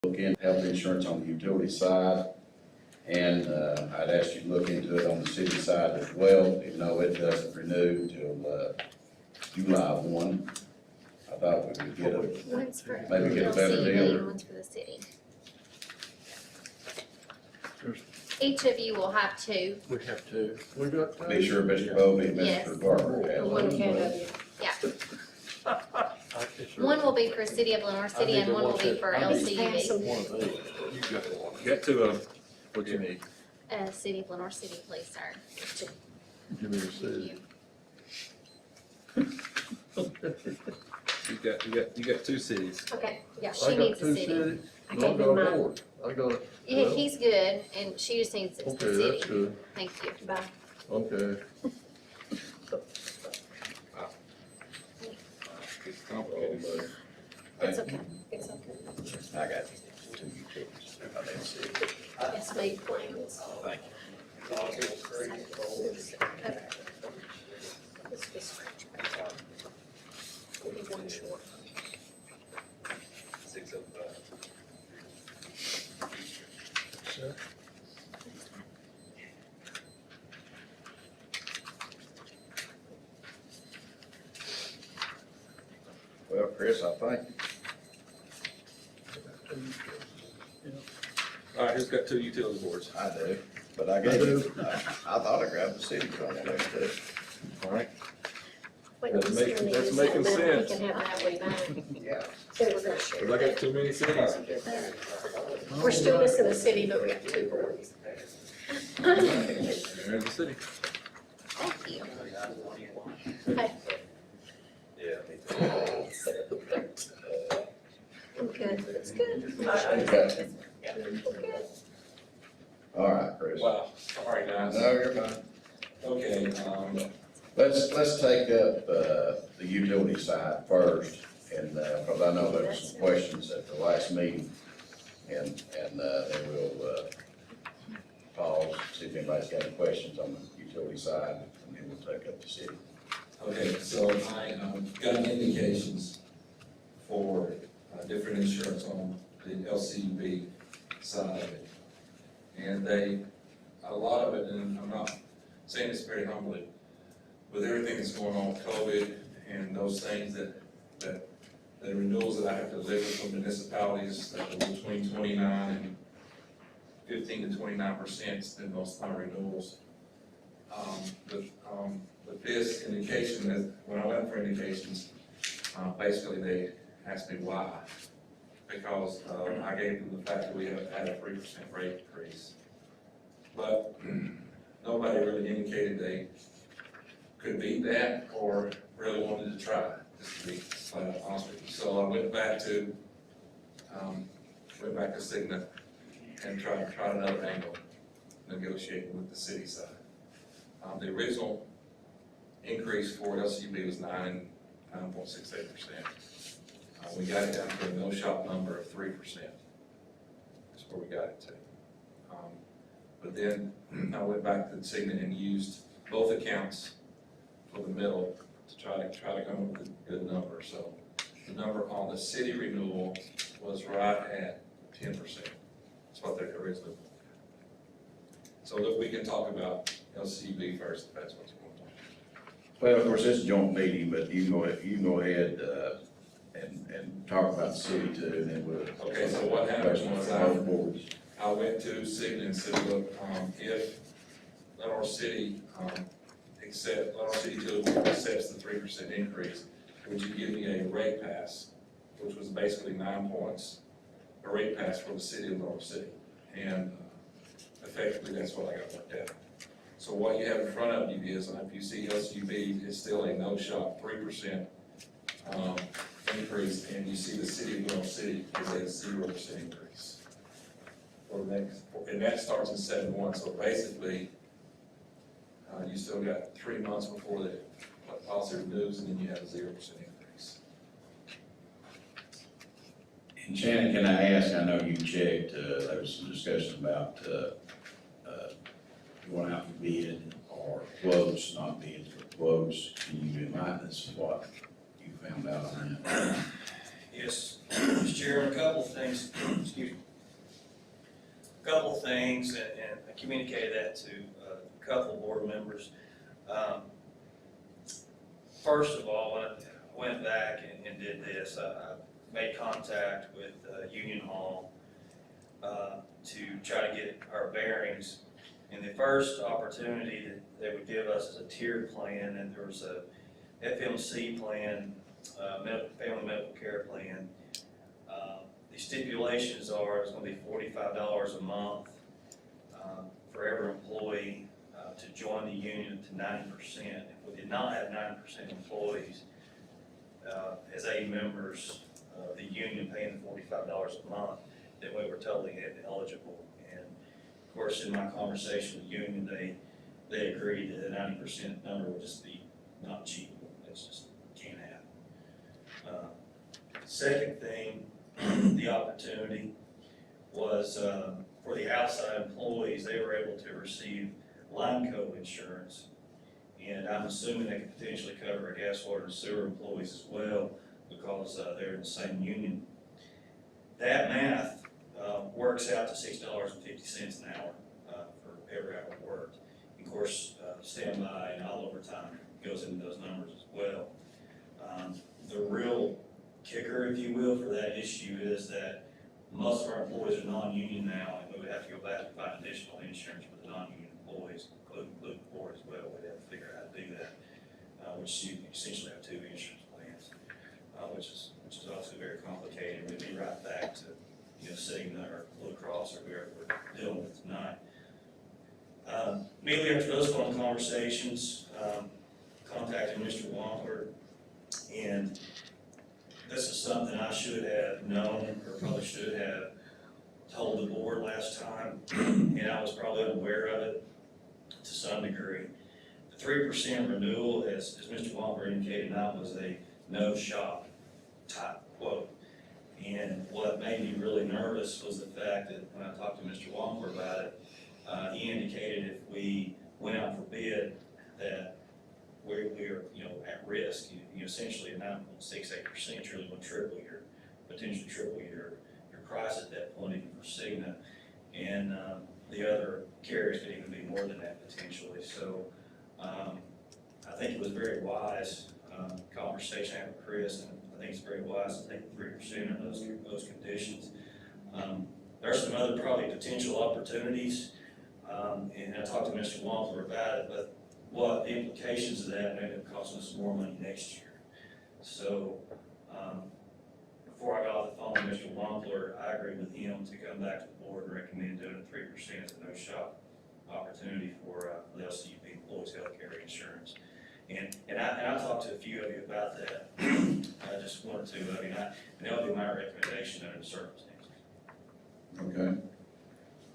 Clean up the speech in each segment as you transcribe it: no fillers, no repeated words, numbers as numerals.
look into health insurance on the utility side. And I'd asked you to look into it on the city side as well, even though it doesn't renew till July 1. I thought we could get a, One's for maybe get a better LCD deal. and one's for the city. Each of you will have two. We have two. We got two. Be sure Mr. Bowman and Yes. Mr. Garber The have one one. KW. One will be for City of Lenoir City and one will be for LCUV. One of these. You got one. Got two of them. What you need? City of Lenoir City, please, sir. Give me the city. You got two cities. Okay, yeah, I she got needs two the city. cities. I No, I gave got him a mine. board. I got a, Yeah, he's good, and she just needs the okay, that's city. good. Thank you. Bye. Okay. It's complicated. It's okay, it's okay. I got two utilities. I didn't see it. It's made plans. Thank you. It's just scratch back. We'll be one short. 605. Well, Chris, I think All right, who's got two utility boards? I do, but I gave you, I thought I grabbed the city from it too. All right. Wait, That's this making- here that's needs making something, we sense. can have that way back. Yeah. So we're gonna share. Cause I got too many cities. We're still missing a city, but we got two boards. There's the city. Thank you. Okay, Yeah. I'm good, it's good. Okay. All right, Chris. Wow, sorry guys. No, you're fine. Okay, Let's take up the utility side first, and, because I know there were some questions at the last meeting, and then we'll pause, see if anybody's got any questions on the utility side, and then we'll take up the city. Okay, so I got indications for different insurance on the LCUV side of it. And a lot of it, and I'm not saying this very humbly, with everything that's going on with COVID and those things that the renewals that I have to deliver from municipalities that are between 29 and 15 to 29% in those renewals. But this indication, that when I went for indications, basically they asked me why. Because I gave them the fact that we have had a 3% rate increase. But nobody really indicated they could beat that or really wanted to try, just to be flat out honest with you. So I went back to Cigna and tried another angle, negotiating with the city side. The original increase for LCB was 9.68%. We got it down to a no-shop number of 3%. That's where we got it to. But then I went back to Cigna and used both accounts for the middle to try to come up with a good number. So the number on the city renewal was right at 10%. That's what they originally. So look, we can talk about LCB first, if that's what you want to talk about. Well, of course, it's a joint meeting, but you can go ahead, and talk about the city too, and then we'll. Okay, so what happened was Both boards. I went to Cigna and said, look, if Lenoir City, Lenoir City Utility accepts the 3% increase, would you give me a rate pass, which was basically 9 points, a rate pass for the city of Lenoir City? And effectively, that's what I got worked out. So what you have in front of you is, if you see LCUV is still a no-shop 3% increase, and you see the city of Lenoir City is a 0% increase. For the next, and that starts in 7/1, so basically, you still got 3 months before the policy renews, and then you have a 0% increase. And Shannon, can I ask, I know you checked, there was some discussion about, going out for bid or quotes, not bids, but quotes. Can you enlighten us what you found out on that? Yes, Mr. Chairman, a couple of things, excuse me. A couple of things, and I communicated that to a couple of board members. First of all, when I went back and did this, I made contact with Union Hall to try to get our bearings. And the first opportunity that they would give us is a tiered plan, and there was a FMC plan, family medical care plan. The stipulations are it's going to be $45 a month for every employee to join the union to 90%. If we did not have 90% employees as A members of the union paying $45 a month, then we were totally eligible. And of course, in my conversation with the union, they agreed that the 90% number would just be not achievable. It's just can't happen. Second thing, the opportunity was for the outside employees, they were able to receive line code insurance. And I'm assuming they could potentially cover our gas, water, and sewer employees as well because they're in the same union. That math works out to $6.50 an hour for every hour worked. Of course, standby and all overtime goes into those numbers as well. The real kicker, if you will, for that issue is that most of our employees are non-union now, and we would have to go back and find additional insurance for the non-union employees, including the board as well. We'd have to figure out how to do that, which you essentially have two insurance plans, which is also very complicated. We'd be right back to Cigna or Blue Cross or whoever we're dealing with tonight. Immediately after those phone conversations, contacted Mr. Wampler, and this is something I should have known, or probably should have told the board last time, and I was probably unaware of it to some degree. The 3% renewal, as Mr. Wampler indicated, that was a no-shop type quote. And what made me really nervous was the fact that when I talked to Mr. Wampler about it, he indicated if we went out for bid that we're at risk. You essentially at 9.68%, you're really going to potentially triple your price at that point, even for Cigna. And the other carriers could even be more than that potentially. So I think it was very wise conversation I had with Chris, and I think it's very wise to take 3% of those conditions. There are some other probably potential opportunities, and I talked to Mr. Wampler about it, but what the implications of that may end up costing us more money next year. So before I got off the phone with Mr. Wampler, I agreed with him to come back to the board and recommend doing a 3% as a no-shop opportunity for the LCUP employees' health care insurance. And I talked to a few of you about that. I just wanted to, and that would be my recommendation under the circumstances. Okay.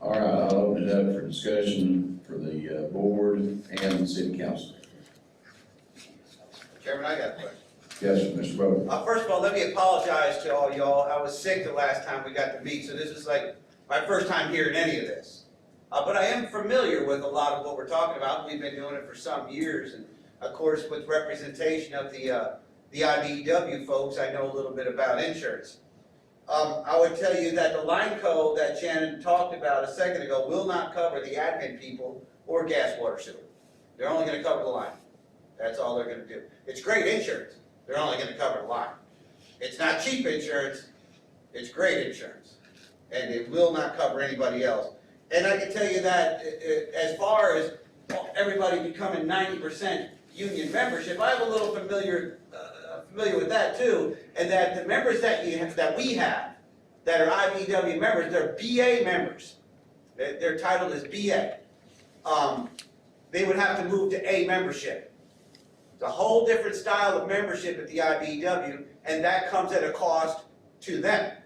All right, I'll open it up for discussion for the board and the city council. Chairman, I got a question. Yes, Mr. Bowman. First of all, let me apologize to all y'all. I was sick the last time we got to meet, so this is like my first time hearing any of this. But I am familiar with a lot of what we're talking about. We've been doing it for some years, and of course, with representation of the IBEW folks, I know a little bit about insurance. I would tell you that the line code that Shannon talked about a second ago will not cover the admin people or gas, water, sewer. They're only going to cover the line. That's all they're going to do. It's great insurance. They're only going to cover the line. It's not cheap insurance. It's great insurance. And it will not cover anybody else. And I can tell you that as far as everybody becoming 90% union membership, I'm a little familiar with that too, and that the members that we have that are IBEW members, they're BA members. Their title is BA. They would have to move to A membership. It's a whole different style of membership at the IBEW, and that comes at a cost to them.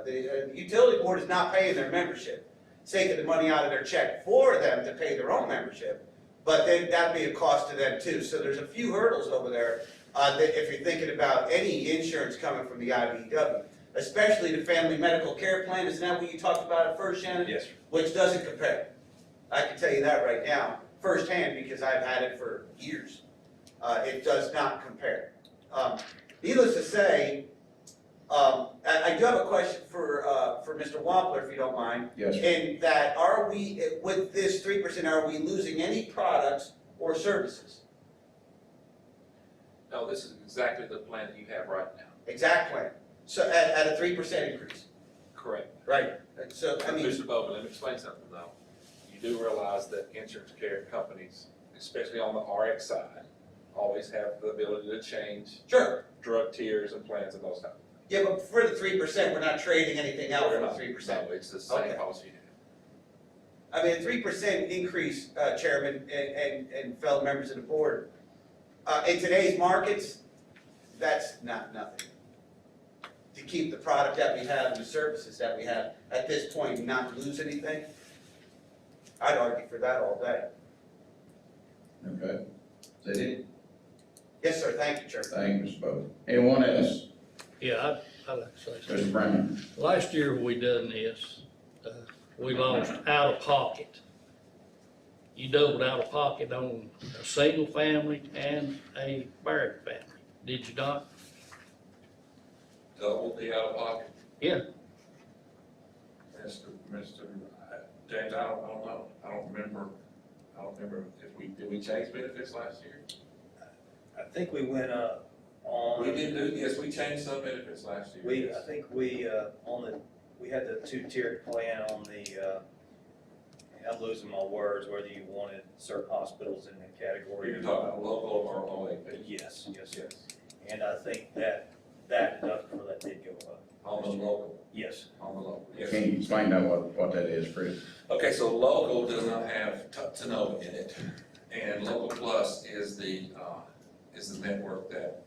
The utility board is not paying their membership. It's taking the money out of their check for them to pay their own membership, but then that'd be a cost to them too. So there's a few hurdles over there if you're thinking about any insurance coming from the IBEW, especially the family medical care plan. Isn't that what you talked about at first, Shannon? Yes, sir. Which doesn't compare. I can tell you that right now, firsthand, because I've had it for years. It does not compare. Needless to say, I do have a question for Mr. Wampler, if you don't mind. Yes, sir. In that, are we, with this 3%, are we losing any products or services? No, this is exactly the plan that you have right now. Exact plan. So at a 3% increase, Correct. right? So, I mean, Mr. Bowman, let me explain something though. You do realize that insurance carrier companies, especially on the RX side, always have the ability to change sure. drug tiers and plans and those types of things. Yeah, but for the 3%, we're not trading anything out for the 3%. No, it's the same Okay. policy you have. I mean, a 3% increase, Chairman and fellow members of the board, in today's markets, that's not nothing. To keep the product that we have and the services that we have at this point and not lose anything, I'd argue for that all day. Okay. Is that it? Yes, sir, thank you, Chairman. Thank you, Mr. Bowman. Anyone else? Yeah, I'd like to say something. Mr. Brown? Last year we done this, we lost out of pocket. You doubled out of pocket on a single family and a married family, did you not? Double the out of pocket. Yeah. Mr. James, I don't know. I don't remember if did we change benefits last year? I think we went up on. Yes, we changed some benefits last year. I think we had the two-tiered plan on the, I'm losing my words, whether you wanted certain hospitals in the category. You're talking about local or OAP? Yes. And I think that deductible for that did go up. On the local, Yes. on the local, yes. Can you explain that, what that is, Chris? Okay, so local does not have Tanoa in it, and Local Plus is the network that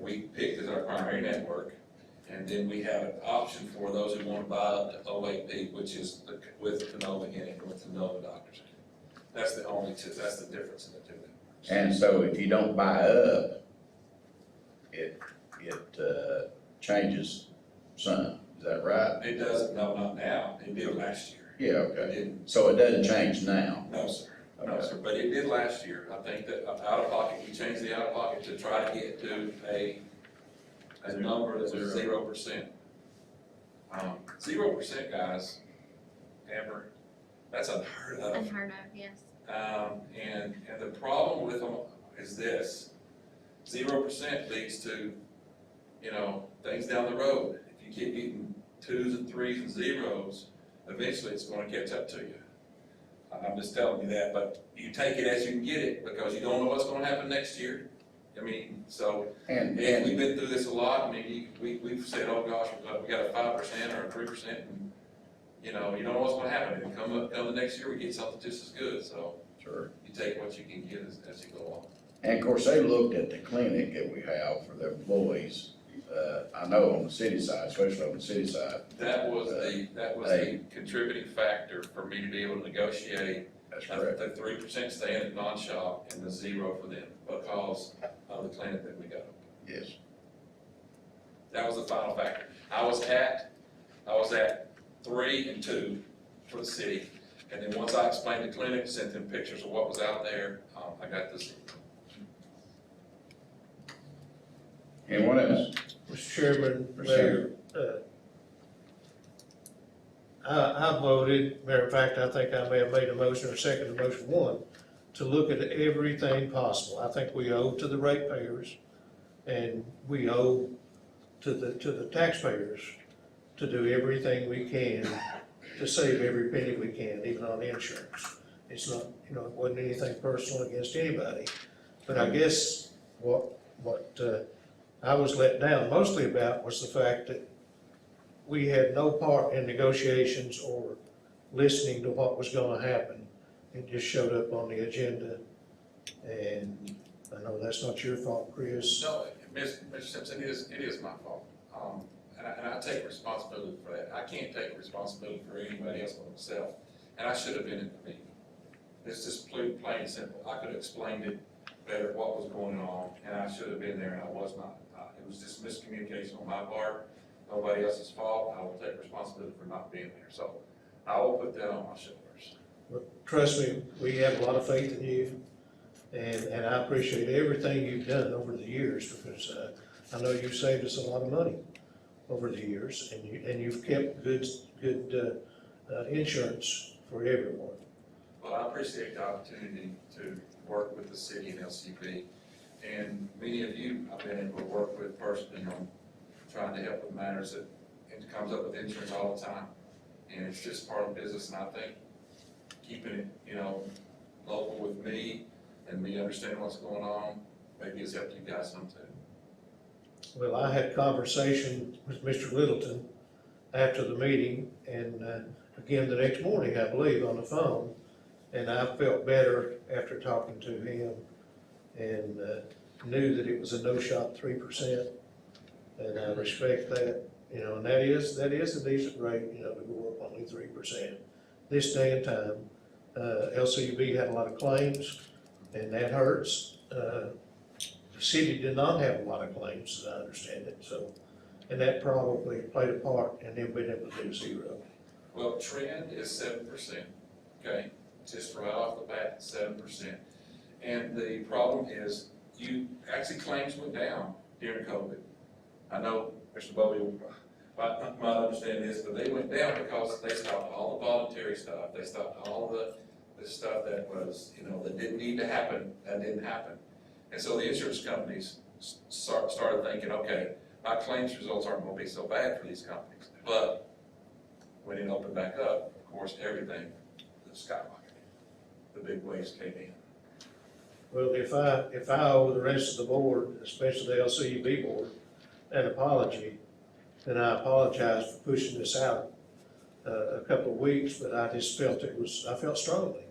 we picked as our primary network. And then we have an option for those who want to buy up to OAP, which is with Tanoa in it, with Tanoa doctors. That's the only that's the difference in the two networks. And so if you don't buy up, it changes some, is that right? It doesn't, no, not now, it did last year. Yeah, It okay. didn't, So it doesn't change now? no, sir. No, Okay. sir, but it did last year. I think that out of pocket, we changed the out of pocket to try to get to a number that was 0%. 0%, guys, Amber, that's unheard of. Unheard of, yes. And the problem with them is this, 0% leads to, things down the road. If you keep getting 2s and 3s and 0s, eventually it's gonna catch up to you. I'm just telling you that, but you take it as you can get it, because you don't know what's gonna happen next year. I mean, so, And and we've been through this a lot. I mean, we've said, oh gosh, we got a 5% or a 3%, and, you don't know what's gonna happen. And come the next year, we get something just as good, so sure. you take what you can get as you go along. And of course, they looked at the clinic that we have for their employees. I know on the city side, especially on the city side, That was the contributing factor for me to be able to negotiate that's correct. the 3% staying at non-shop and the 0 for them, because of the clinic that we got. Yes. That was the final factor. I was at 3 and 2 for the city, and then once I explained the clinic, sent them pictures of what was out there, I got this. Anyone else? Mr. Chairman, Mr. Mayor, I voted, matter of fact, I think I may have made a motion or seconded motion one, to look at everything possible. I think we owe to the ratepayers, and we owe to the taxpayers to do everything we can to save every penny we can, even on insurance. It's not, it wasn't anything personal against anybody, but I guess what I was let down mostly about was the fact that we had no part in negotiations or listening to what was gonna happen. It just showed up on the agenda, and I know that's not your fault, Chris. No, Mr. Simpson, it is my fault. And I take responsibility for that. I can't take responsibility for anybody else but myself, and I should have been at the meeting. It's just plain and simple. I could have explained it better what was going on, and I should have been there, and I was not. It was just miscommunication on my part, nobody else's fault. I will take responsibility for not being there, so I will put that on my shoulders. But trust me, we have a lot of faith in you, and I appreciate everything you've done over the years, because I know you've saved us a lot of money. over the years, and you've kept good insurance for everyone. Well, I appreciate the opportunity to work with the city and LCB. And many of you I've been able to work with personally on trying to help with matters that, it comes up with insurance all the time. And it's just part of the business, and I think keeping it, local with me and me understanding what's going on, maybe it's helped you guys some too. Well, I had conversation with Mr. Littleton after the meeting, and again the next morning, I believe, on the phone, and I felt better after talking to him, and knew that it was a no-shot 3%, and I respect that, and that is a decent rate, to go up only 3%. This day and time, LCB had a lot of claims, and that hurts. The city did not have a lot of claims, as I understand it, so, and that probably played a part in them being able to do 0. Well, trend is 7%, okay? Just right off the bat, 7%. And the problem is, actually claims went down during COVID. I know Mr. Bowley might understand this, but they went down because they stopped all the voluntary stuff. They stopped all the stuff that was, that didn't need to happen, that didn't happen. And so the insurance companies started thinking, okay, my claims results aren't gonna be so bad for these companies. But when it opened back up, of course, everything skyrocketed. The big waves came in. Well, if I owe the rest of the board, especially the LCB board, an apology, then I apologize for pushing this out a couple of weeks, but I just felt I felt strongly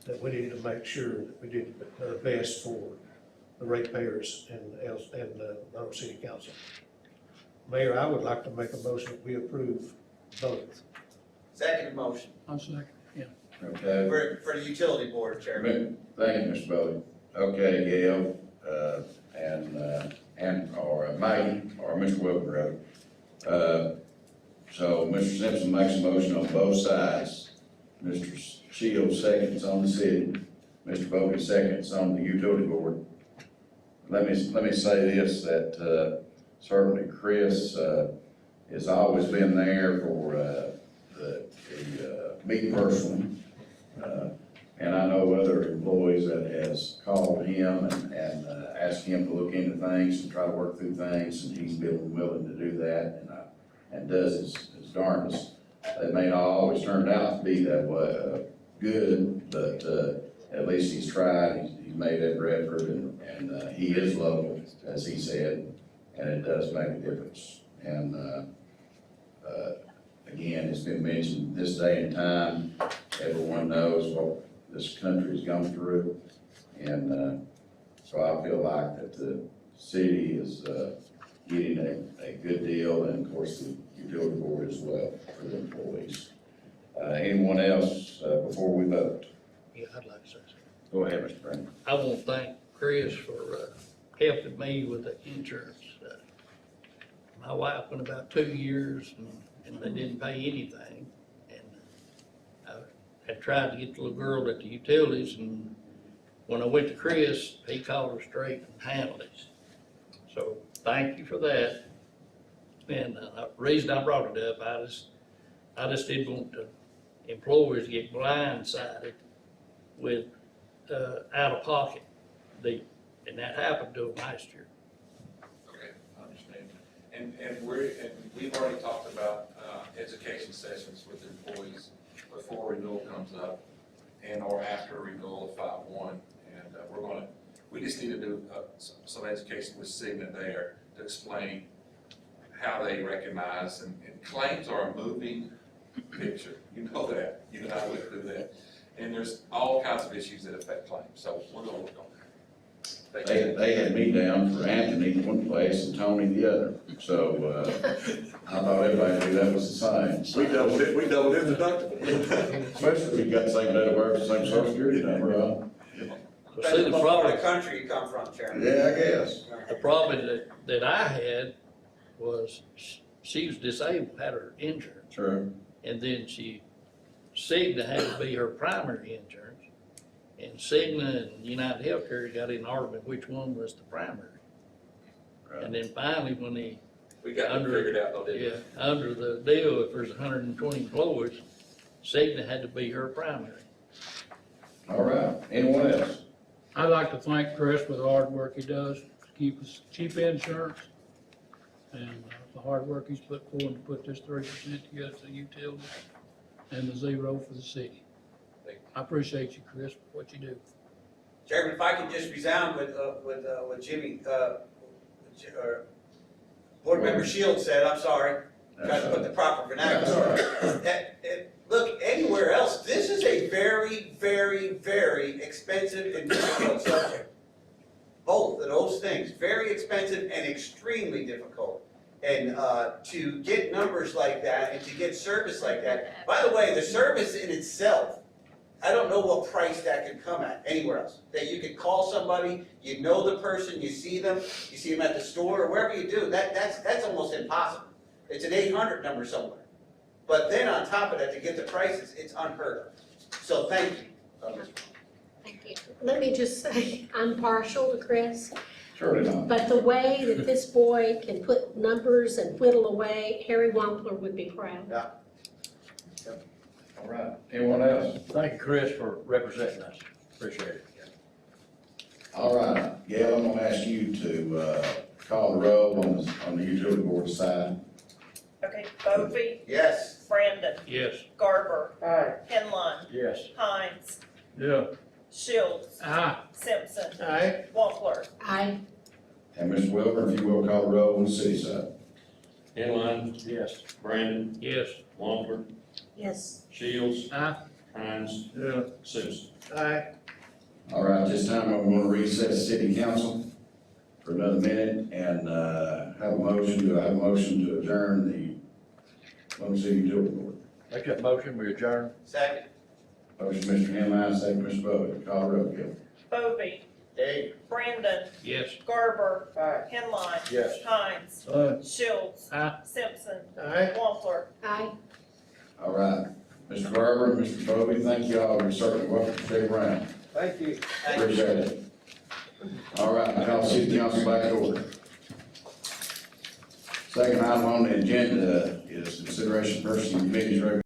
that we needed to make sure that we did the best for the ratepayers and Monroe City Council. Mayor, I would like to make a motion that we approve both. Second motion, I'm second, yeah. Okay. for the utility board, Chairman. Thank you, Mr. Bowley. Okay, Gail, or Maggie, or Mr. Wilbur, rather. So Mr. Simpson makes a motion on both sides. Mr. Shields seconds on the city. Mr. Bowley seconds on the utility board. Let me say this, that certainly Chris has always been there for me personally. And I know other employees that has called him and asked him to look into things and try to work through things, and he's been willing to do that and does his darndest. They may not always turn out to be that way, good, but at least he's tried, he's made every effort, and he is local, as he said, and it does make a difference. And again, it's been mentioned, this day and time, everyone knows what this country's gone through, and so I feel like that the city is getting a good deal, and of course the utility board as well for the employees. Anyone else before we vote? Yeah, I'd like to say something. Go ahead, Mr. Brandon. I want to thank Chris for helping me with the insurance. My wife went about 2 years and they didn't pay anything. And I had tried to get the little girl at the utilities, and when I went to Chris, he called her straight and handled it. So thank you for that. And the reason I brought it up, I just didn't want the employers to get blindsided with out-of-pocket deal, and that happened to them last year. Okay, I understand. And we've already talked about education sessions with employees before renewal comes up and or after renewal of 5/1. And we just need to do some education with Cigna there to explain how they recognize, and claims are a moving picture. You know that. You know how we do that. And there's all kinds of issues that affect claims. So we're going to work on that. They had me down for Anthony one place and Tony the other, so I thought everybody knew that was the same. We doubled his deductible. Especially if you got the same date of birth, same social security number, huh? So see, Depends the on what part problem, of the country you come from, Chairman. Yeah, I guess. the problem that I had was she was disabled, had her insurance, True. and then Cigna had to be her primary insurance. And Cigna and United Healthcare got in an argument which one was the primary. Right. And then finally, when the We got it Under- figured out though, didn't we? Yeah, under the deal, if there's 120 employees, Cigna had to be her primary. All right, anyone else? I'd like to thank Chris for the hard work he does to keep us cheap insurance and the hard work he's put forward to put this 3% together to the utilities and the 0 for the city. I appreciate you, Chris, for what you do. Chairman, if I could just resound with Jimmy, Board Member Shields said, I'm sorry, trying to put the proper vernacular. Look, anywhere else, this is a very, very, very expensive and difficult subject. Both of those things, very expensive and extremely difficult. And to get numbers like that and to get service like that, by the way, the service in itself, I don't know what price that could come at anywhere else. That you could call somebody, you know the person, you see them at the store, or wherever you do, that's almost impossible. It's an 800 number somewhere. But then on top of that, to get the prices, it's unheard of. So thank you. Thank you. Let me just say, I'm partial to Chris, Surely not. but the way that this boy can put numbers and whittle away, Harry Wampler would be proud. All right, anyone else? Thank you, Chris, for representing us. Appreciate it. All right, Gail, I'm gonna ask you to, call the roll on the utility board side. Okay, Bovee, Yes. Brandon, Yes. Garber. Henline, Yes. Hines, Yeah. Shields, Aye. Simpson, Aye. Wampler. I, And Mr. Wilbur, if you will, call the roll on the city side. Inline, Yes. Brandon, Yes. Wampler, yes. Shields, Aye. Hines, Yeah. Simpson. Aye. All right, this time I'm gonna recess city council for another minute and, have a motion, do I have a motion to adjourn the Monroe City Utility Board? Make that motion, we adjourn. Second. Motion, Mr. Henline, second, Mr. Bowden, call the roll, Gil. Bovee, Hey. Brandon, Yes. Garber. Henline. Yes. Hines, Aye. Shields, Aye. Simpson, Aye. Wampler. I. All right, Mr. Garber, Mr. Bowden, thank you all, you're certainly welcome to stay around. Thank you. Appreciate it. All right, I call city council back to order. Second item on the agenda is consideration of person committee's recommendation